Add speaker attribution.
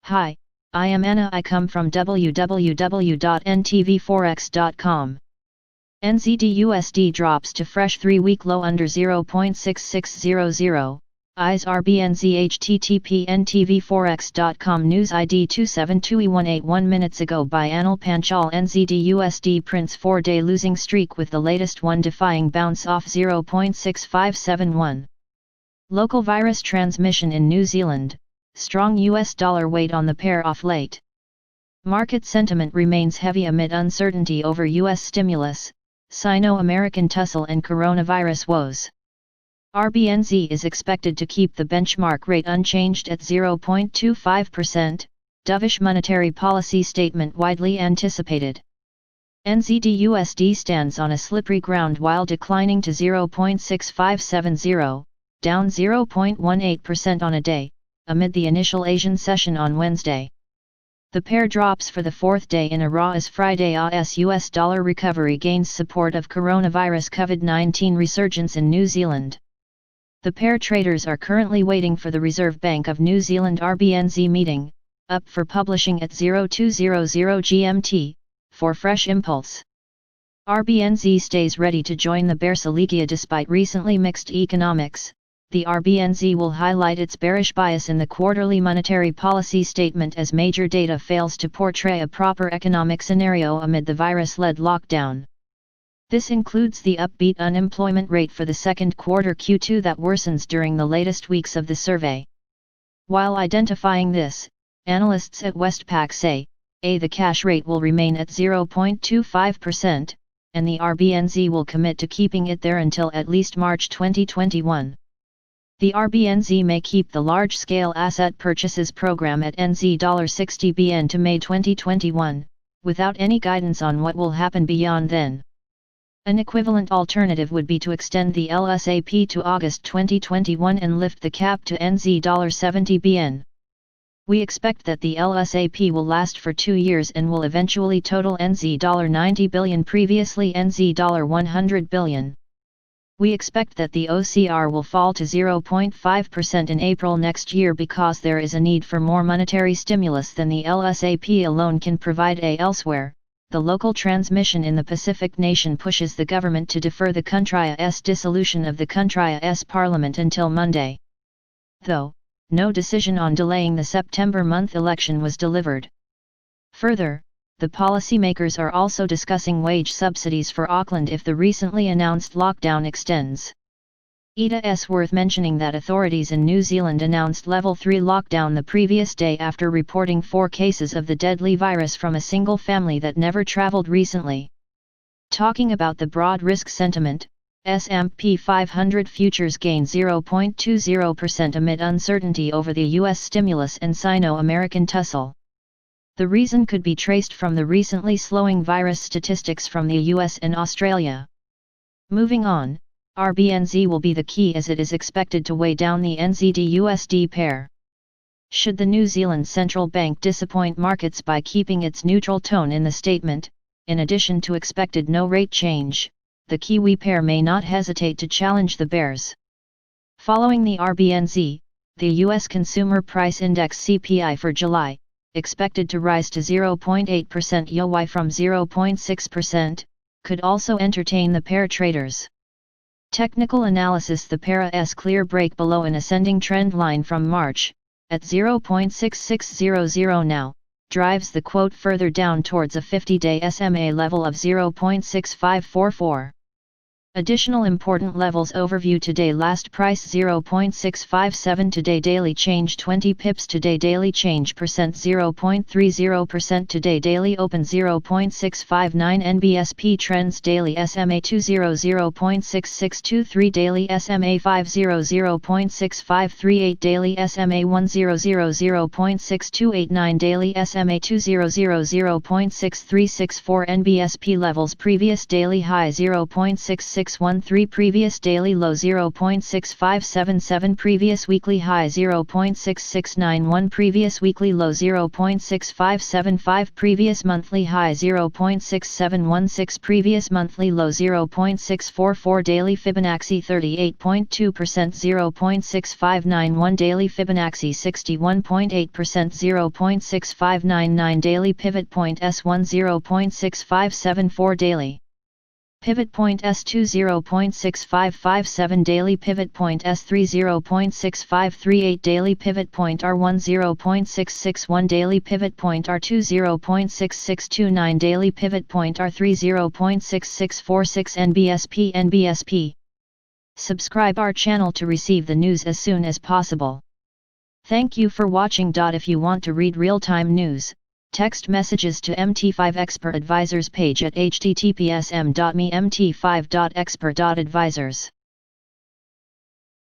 Speaker 1: Hi, I am Anna. I come from www.ntvforex.com. NZD USD drops to fresh 3-week low under 0.6600. Eyes RBNZ http ntvforex.com news ID 272E181 minutes ago by Anil Panchal. NZD USD prints 4-day losing streak with the latest one defying bounce off 0.6571. Local virus transmission in New Zealand, strong US dollar weight on the pair off late. Market sentiment remains heavy amid uncertainty over US stimulus, Sino-American tussle and coronavirus woes. RBNZ is expected to keep the benchmark rate unchanged at 0.25%, dovish monetary policy statement widely anticipated. NZD USD stands on a slippery ground while declining to 0.6570, down 0.18% on a day, amid the initial Asian session on Wednesday. The pair drops for the fourth day in a row as Fridayâ's US dollar recovery gains support of coronavirus COVID-19 resurgence in New Zealand. The pair traders are currently waiting for the Reserve Bank of New Zealand RBNZ meeting, up for publishing at 0200 GMT, for fresh impulse. RBNZ stays ready to join the bear Salegia despite recently mixed economics. The RBNZ will highlight its bearish bias in the quarterly monetary policy statement as major data fails to portray a proper economic scenario amid the virus-led lockdown. This includes the upbeat unemployment rate for the second quarter Q2 that worsens during the latest weeks of the survey. While identifying this, analysts at Westpac say, the cash rate will remain at 0.25%, and the RBNZ will commit to keeping it there until at least March 2021. The RBNZ may keep the large-scale asset purchases program at $60 BN to May 2021, without any guidance on what will happen beyond then. An equivalent alternative would be to extend the LSAP to August 2021 and lift the cap to $70 BN. We expect that the LSAP will last for 2 years and will eventually total $90 billion, previously $100 billion. We expect that the OCR will fall to 0.5% in April next year because there is a need for more monetary stimulus than the LSAP alone can provide. Elsewhere, the local transmission in the Pacific nation pushes the government to defer the country's dissolution of the country's parliament until Monday. Though, no decision on delaying the September month election was delivered. Further, the policymakers are also discussing wage subsidies for Auckland if the recently announced lockdown extends. It's worth mentioning that authorities in New Zealand announced Level 3 lockdown the previous day after reporting 4 cases of the deadly virus from a single family that never travelled recently. Talking about the broad risk sentiment, S&P 500 futures gain 0.20% amid uncertainty over the US stimulus and Sino-American tussle. The reason could be traced from the recently slowing virus statistics from the US and Australia. Moving on, RBNZ will be the key as it is expected to weigh down the NZD-USD pair. Should the New Zealand Central Bank disappoint markets by keeping its neutral tone in the statement, in addition to expected no rate change, the Kiwi pair may not hesitate to challenge the bears. Following the RBNZ, the US Consumer Price Index CPI for July, expected to rise to 0.8% YoY from 0.6%, could also entertain the pair traders. Technical analysis: the pair's clear break below an ascending trend line from March, at 0.6600 now, drives the quote further down towards a 50-day SMA level of 0.6544. Additional important levels overview: today last price 0.657, today daily change 20 pips, today daily change percent 0.30%, today daily open 0.659, NBSP trends daily SMA 20 0.6623, daily SMA 50 0.6538, daily SMA 10 0.6289, daily SMA 200 0.6364, NBSP levels previous daily high 0.66 0.613 previous daily low 0.6577 previous weekly high 0.6691 previous weekly low 0.6575 previous monthly high 0.6716 previous monthly low 0.644 daily Fibonacci 38.2% 0.6591 daily Fibonacci 61.8% 0.6599 daily pivot point S1 0.6574 daily pivot point S2 0.6557 daily pivot point S3 0.6538 daily pivot point R1 0.661 daily pivot point R2 0.6629 daily pivot point R3 0.6646 NBSP Subscribe our channel to receive the news as soon as possible. Thank you for watching. If you want to read real-time news, text messages to MT5 Expert Advisors page at https://m.me mt5.expert.advisors.